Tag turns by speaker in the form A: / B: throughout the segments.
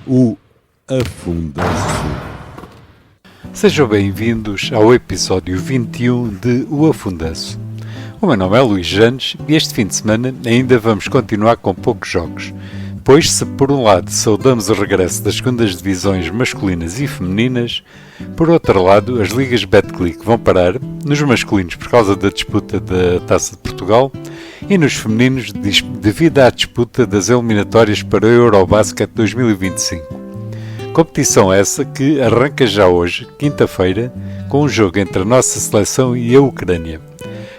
A: O Afundanço.
B: Sejam bem-vindos ao episódio 21 de O Afundanço. O meu nome é Luís Janes e este fim de semana ainda vamos continuar com poucos jogos, pois se por um lado saudamos o regresso das segundas divisões masculinas e femininas, por outro lado as ligas Betclic vão parar, nos masculinos por causa da disputa da Taça de Portugal e nos femininos devido à disputa das eliminatórias para o Eurobasket 2025. Competição essa que arranca já hoje, quinta-feira, com um jogo entre a nossa seleção e a Ucrânia.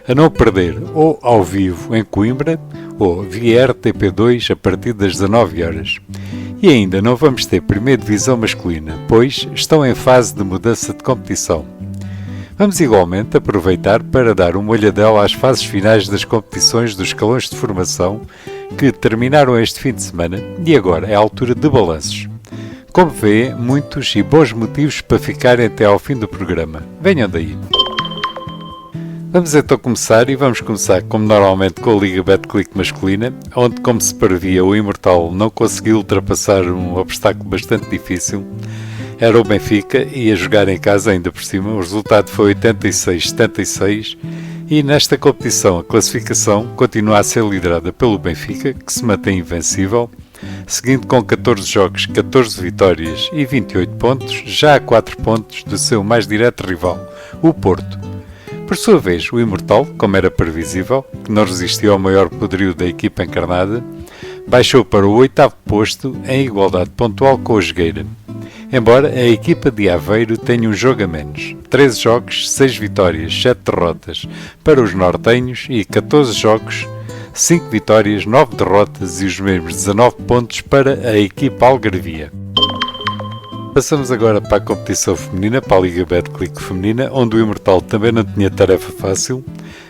B: A não perder ou ao vivo em Coimbra ou via RTP2 a partir das 19 horas. E ainda não vamos ter primeira divisão masculina, pois estão em fase de mudança de competição. Vamos igualmente aproveitar para dar uma olhadela às fases finais das competições dos escalões de formação que terminaram este fim de semana e agora é a altura de balanços. Como vê, muitos e bons motivos para ficarem até ao fim do programa. Venham daí! Vamos então começar e vamos começar como normalmente com a Liga Betclic masculina, onde como se previa o Imortal não conseguiu ultrapassar um obstáculo bastante difícil. Era o Benfica e a jogar em casa ainda por cima, o resultado foi 86-76 e nesta competição a classificação continua a ser liderada pelo Benfica, que se mantém invencível, seguindo com 14 jogos, 14 vitórias e 28 pontos, já a 4 pontos do seu mais direto rival, o Porto. Por sua vez, o Imortal, como era previsível, que não resistiu ao maior poderio da equipa encarnada, baixou para o 8º posto em igualdade pontual com o Jogueira. Embora a equipa de Aveiro tenha um jogo a menos, 13 jogos, 6 vitórias, 7 derrotas para os nortenhos e 14 jogos, 5 vitórias, 9 derrotas e os mesmos 19 pontos para a equipa algarvia. Passamos agora para a competição feminina, para a Liga Betclic feminina, onde o Imortal também não tinha tarefa fácil.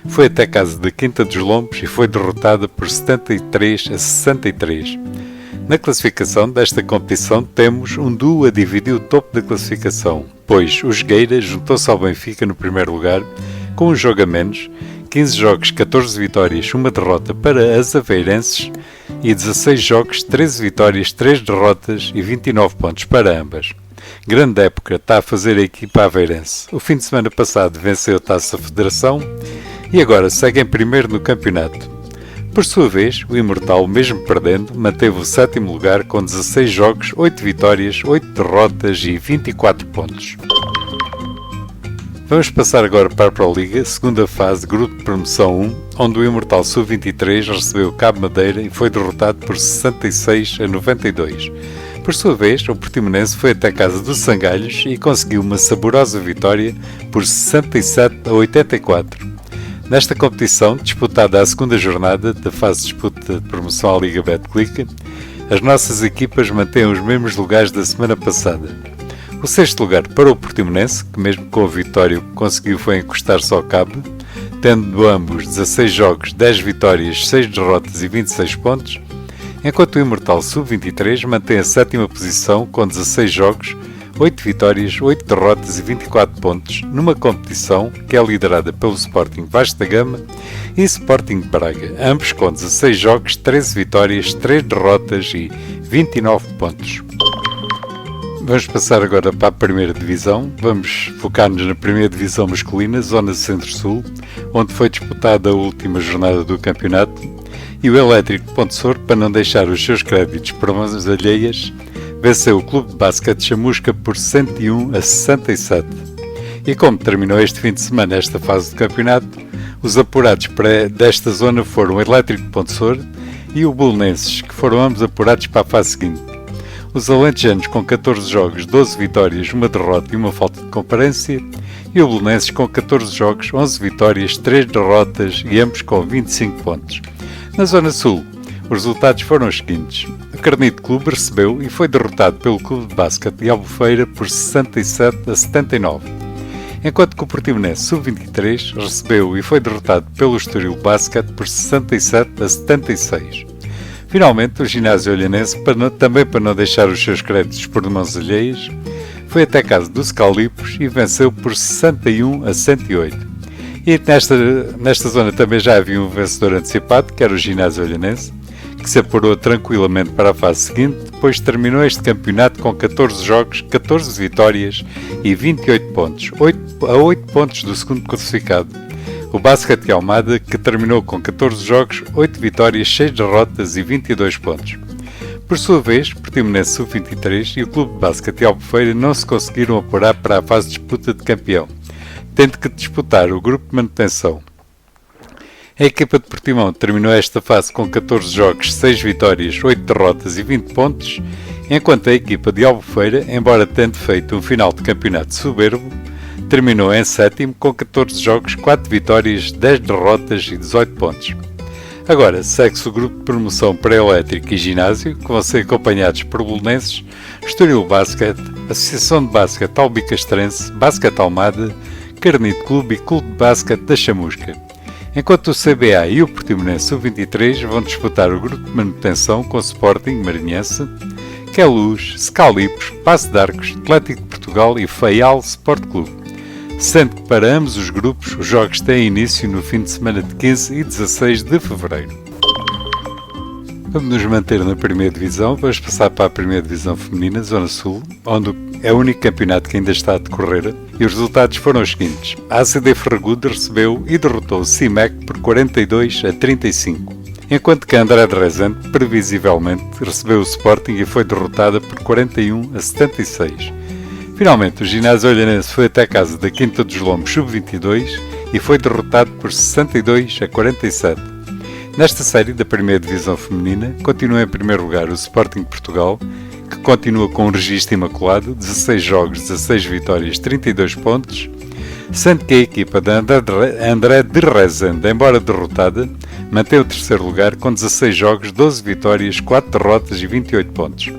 B: Foi até casa da Quinta dos Lombos e foi derrotada por 73-63. Na classificação desta competição temos um duo a dividir o topo da classificação, pois o Jogueira juntou-se ao Benfica no primeiro lugar, com um jogo a menos, 15 jogos, 14 vitórias, 1 derrota para as aveirenses e 16 jogos, 13 vitórias, 3 derrotas e 29 pontos para ambas. Grande época está a fazer a equipa aveirense. O fim de semana passado venceu a Taça Federação e agora segue em primeiro no campeonato. Por sua vez, o Imortal, mesmo perdendo, manteve o 7º lugar com 16 jogos, 8 vitórias, 8 derrotas e 24 pontos. Vamos passar agora para a Pro Liga, segunda fase, grupo de promoção 1, onde o Imortal Sub-23 recebeu o Cabo Madeira e foi derrotado por 66-92. Por sua vez, o Portimonense foi até a casa dos Sangalhos e conseguiu uma saborosa vitória por 67-84. Nesta competição, disputada à segunda jornada da fase de disputa de promoção à Liga Betclic, as nossas equipas mantêm os mesmos lugares da semana passada. O 6º lugar para o Portimonense, que mesmo com a vitória o que conseguiu foi encostar-se ao cabo, tendo ambos 16 jogos, 10 vitórias, 6 derrotas e 26 pontos, enquanto o Imortal Sub-23 mantém a 7ª posição com 16 jogos, 8 vitórias, 8 derrotas e 24 pontos, numa competição que é liderada pelo Sporting Vasco da Gama e Sporting de Braga, ambos com 16 jogos, 13 vitórias, 3 derrotas e 29 pontos. Vamos passar agora para a primeira divisão. Vamos focar-nos na primeira divisão masculina, Zona Centro-Sul, onde foi disputada a última jornada do campeonato e o Elétrico Ponte Sor, para não deixar os seus créditos para mãos alheias, venceu o Clube de Basquete Chamusca por 101-67. E como terminou este fim de semana esta fase do campeonato, os apurados desta zona foram o Elétrico Ponte Sor e o Belenenses, que foram ambos apurados para a fase seguinte. Os alentejanos com 14 jogos, 12 vitórias, 1 derrota e 1 falta de comparência, e o Belenenses com 14 jogos, 11 vitórias, 3 derrotas e ambos com 25 pontos. Na Zona Sul, os resultados foram os seguintes. O Carnide Clube recebeu e foi derrotado pelo Clube de Basquete de Albufeira por 67-79, enquanto que o Portimonense Sub-23 recebeu e foi derrotado pelo Estoril Basket por 67-76. Finalmente, o Ginásio Olhanense, também para não deixar os seus créditos por mãos alheias, foi até a casa dos Calipos e venceu por 61-108. E nesta zona também já havia um vencedor antecipado, que era o Ginásio Olhanense, que se apurou tranquilamente para a fase seguinte, depois terminou este campeonato com 14 jogos, 14 vitórias e 28 pontos, a 8 pontos do segundo classificado, o Basket de Almada, que terminou com 14 jogos, 8 vitórias, 6 derrotas e 22 pontos. Por sua vez, Portimonense Sub-23 e o Clube de Basquete de Albufeira não se conseguiram apurar para a fase de disputa de campeão, tendo que disputar o grupo de manutenção. A equipa de Portimão terminou esta fase com 14 jogos, 6 vitórias, 8 derrotas e 20 pontos, enquanto a equipa de Albufeira, embora tendo feito um final de campeonato soberbo, terminou em sétimo com 14 jogos, 4 vitórias, 10 derrotas e 18 pontos. Agora segue-se o grupo de promoção pré-elétrico e ginásio, que vão ser acompanhados por Belenenses, Estoril Basket, Associação de Basquete Albicastrense, Basquete Almada, Carnide Clube e Clube de Basquete da Chamusca. Enquanto o CBA e o Portimonense Sub-23 vão disputar o grupo de manutenção com Sporting, Marinhense, Queluz, Scalipos, Passo de Arcos, Atlético de Portugal e Faial Sport Clube, sendo que para ambos os grupos os jogos têm início no fim de semana de 15 e 16 de fevereiro. Vamos nos manter na primeira divisão, vamos passar para a primeira divisão feminina, Zona Sul, onde é o único campeonato que ainda está a decorrer, e os resultados foram os seguintes. A ACD Ferragudo recebeu e derrotou o CIMEC por 42-35, enquanto que a André de Rezende, previsivelmente, recebeu o Sporting e foi derrotada por 41-76. Finalmente, o ginásio olhanense foi até a casa da Quinta dos Lombos Sub-22 e foi derrotado por 62-47. Nesta série da primeira divisão feminina, continua em primeiro lugar o Sporting de Portugal, que continua com um registro imaculado, 16 jogos, 16 vitórias, 32 pontos, sendo que a equipa de André de Rezende, embora derrotada, mantém o terceiro lugar com 16 jogos, 12 vitórias, 4 derrotas e 28 pontos.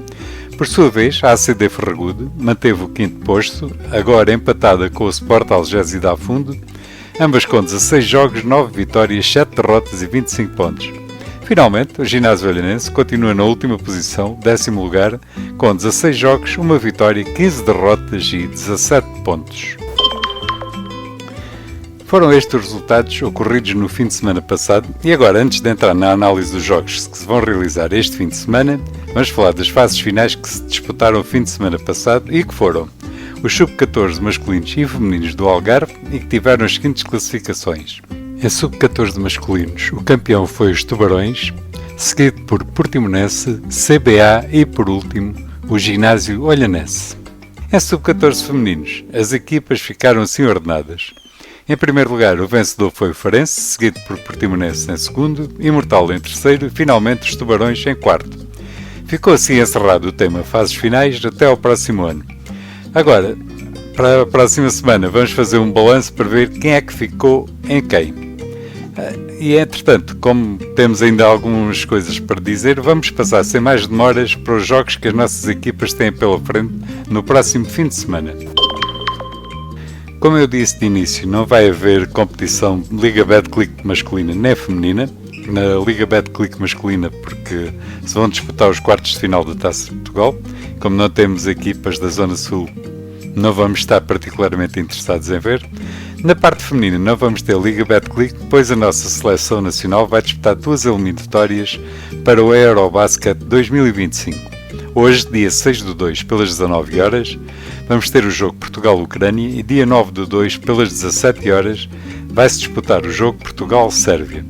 B: Por sua vez, a ACD Ferragudo manteve o quinto posto, agora empatada com o Sport Algésia da Afundo, ambas com 16 jogos, 9 vitórias, 7 derrotas e 25 pontos. Finalmente, o ginásio olhanense continua na última posição, 10º lugar, com 16 jogos, 1 vitória, 15 derrotas e 17 pontos. Foram estes os resultados ocorridos no fim de semana passado e agora, antes de entrar na análise dos jogos que se vão realizar este fim de semana, vamos falar das fases finais que se disputaram o fim de semana passado e que foram os Sub-14 masculinos e femininos do Algarve e que tiveram as seguintes classificações. Em Sub-14 masculinos, o campeão foi os Tubarões, seguido por Portimonense, CBA e, por último, o Ginásio Olhanense. Em Sub-14 femininos, as equipas ficaram assim ordenadas. Em primeiro lugar, o vencedor foi o Farense, seguido por Portimonense em segundo, Imortal em terceiro e, finalmente, os Tubarões em quarto. Ficou assim encerrado o tema fases finais até ao próximo ano. Agora, para a próxima semana, vamos fazer um balanço para ver quem é que ficou em quem. E, entretanto, como temos ainda algumas coisas para dizer, vamos passar sem mais demoras para os jogos que as nossas equipas têm pela frente no próximo fim de semana. Como eu disse de início, não vai haver competição de Liga Betclic masculina nem feminina. Na Liga Betclic masculina, porque se vão disputar os quartos de final da Taça de Portugal. Como não temos equipas da Zona Sul, não vamos estar particularmente interessados em ver. Na parte feminina não vamos ter Liga Betclic, pois a nossa seleção nacional vai disputar 2 eliminatórias para o Eurobasket 2025. Hoje, dia 6/2, pelas 19 horas, vamos ter o jogo Portugal-Ucrânia e dia 9/2, pelas 17 horas, vai-se disputar o jogo Portugal-Sérvia.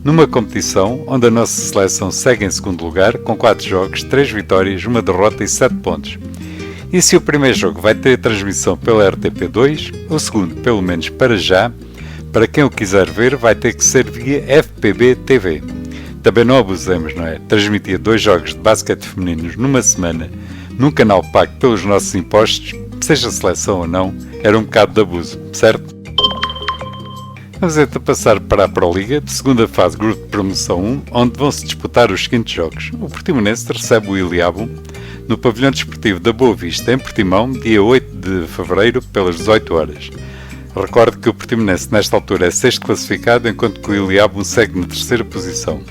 B: Numa competição onde a nossa seleção segue em segundo lugar, com 4 jogos, 3 vitórias, 1 derrota e 7 pontos. E se o primeiro jogo vai ter transmissão pela RTP2, o segundo, pelo menos para já, para quem o quiser ver, vai ter que ser via FPB TV. Também não abusemos, não é? Transmitir 2 jogos de basquete femininos numa semana, num canal pago pelos nossos impostos, seja seleção ou não, era um bocado de abuso, certo? Vamos então passar para a Proliga, segunda fase, grupo de promoção 1, onde vão-se disputar os seguintes jogos. O Portimonense recebe o Iliabo no pavilhão desportivo da Boa Vista, em Portimão, dia 8 de fevereiro, pelas 18 horas. Recordo que o Portimonense, nesta altura, é 6º classificado, enquanto que o Iliabo segue na 3ª posição.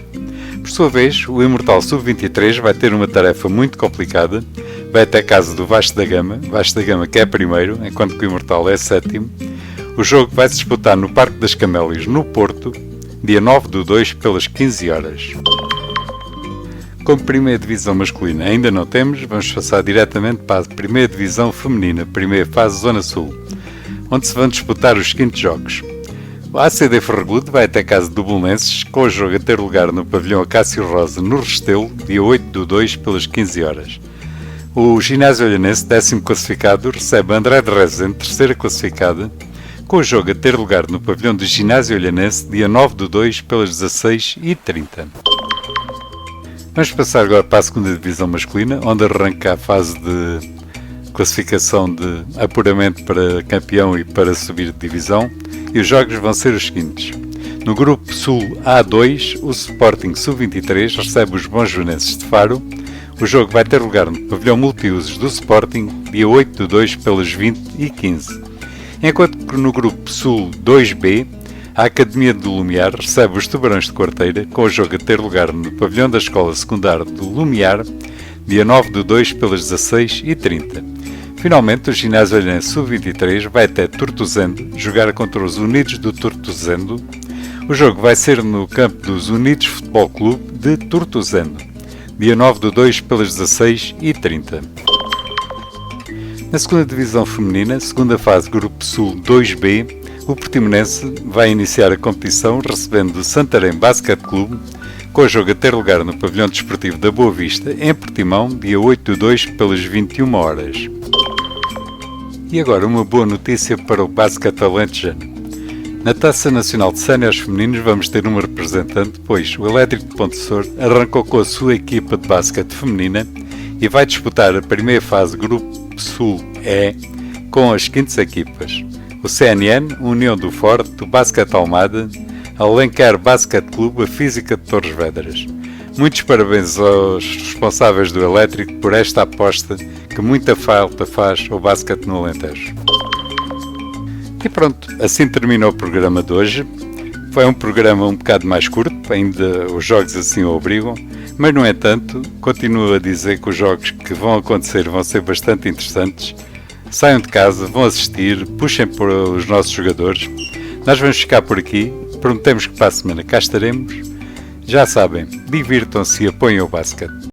B: Por sua vez, o Imortal Sub-23 vai ter uma tarefa muito complicada, vai até a casa do Vasco da Gama que é primeiro, enquanto que o Imortal é 7º. O jogo vai se disputar no Parque das Camélias, no Porto, dia 9/2, pelas 15 horas. Como primeira divisão masculina ainda não temos, vamos passar diretamente para a primeira divisão feminina, primeira fase Zona Sul, onde se vão disputar os seguintes jogos. O ACD Ferragudo vai até casa do Belenenses, com o jogo a ter lugar no pavilhão Acácio Rosa, no Restelo, dia 8/2, pelas 15 horas. O Ginásio Olhanense, 10º classificado, recebe André de Rezende, terceira classificada, com o jogo a ter lugar no pavilhão do Ginásio Olhanense, dia 9/2, pelas 16h30. Vamos passar agora para a segunda divisão masculina, onde arranca a fase de classificação de apuramento para campeão e para subir de divisão, e os jogos vão ser os seguintes. No grupo Sul A2, o Sporting Sub-23 recebe os Bonjounenses de Faro. O jogo vai ter lugar no pavilhão multiusos do Sporting, dia 8/2, pelas 20h15. Enquanto que no grupo Sul 2B, a Academia do Lumiar recebe os Tubarões de Quarteira, com o jogo a ter lugar no pavilhão da Escola Secundária do Lumiar, dia 9/2, pelas 16h30. Finalmente, o Ginásio Olhanense Sub-23 vai até Tortozendo jogar contra os Unidos do Tortozendo. O jogo vai ser no campo dos Unidos Futebol Clube de Tortozendo, dia 9/2, pelas 16h30. Na segunda divisão feminina, segunda fase Grupo Sul 2B, o Portimonense vai iniciar a competição recebendo o Santarém Basket Clube, com o jogo a ter lugar no pavilhão desportivo da Boa Vista, em Portimão, dia 8/2, pelas 21 horas. E agora uma boa notícia para o basquete alentejano. Na Taça Nacional de Séniores Femininos vamos ter um representante, pois o Elétrico de Pontessor arrancou com a sua equipa de basquete feminina e vai disputar a primeira fase Grupo Sul E com as seguintes equipas: o CNN, União do Forte, o Basquete Almada, a Alenquer Basquete Clube, a Física de Torres Vedras. Muitos parabéns aos responsáveis do Elétrico por esta aposta que muita falta faz ao basquete no Alentejo. E pronto, assim termina o programa de hoje. Foi um programa um bocado mais curto, ainda os jogos assim o obrigam, mas no entanto, continuo a dizer que os jogos que vão acontecer vão ser bastante interessantes. Saiam de casa, vão assistir, puxem por os nossos jogadores. Nós vamos ficar por aqui, prometemos que para a semana cá estaremos. Já sabem, divirtam-se e apoiem o basquete.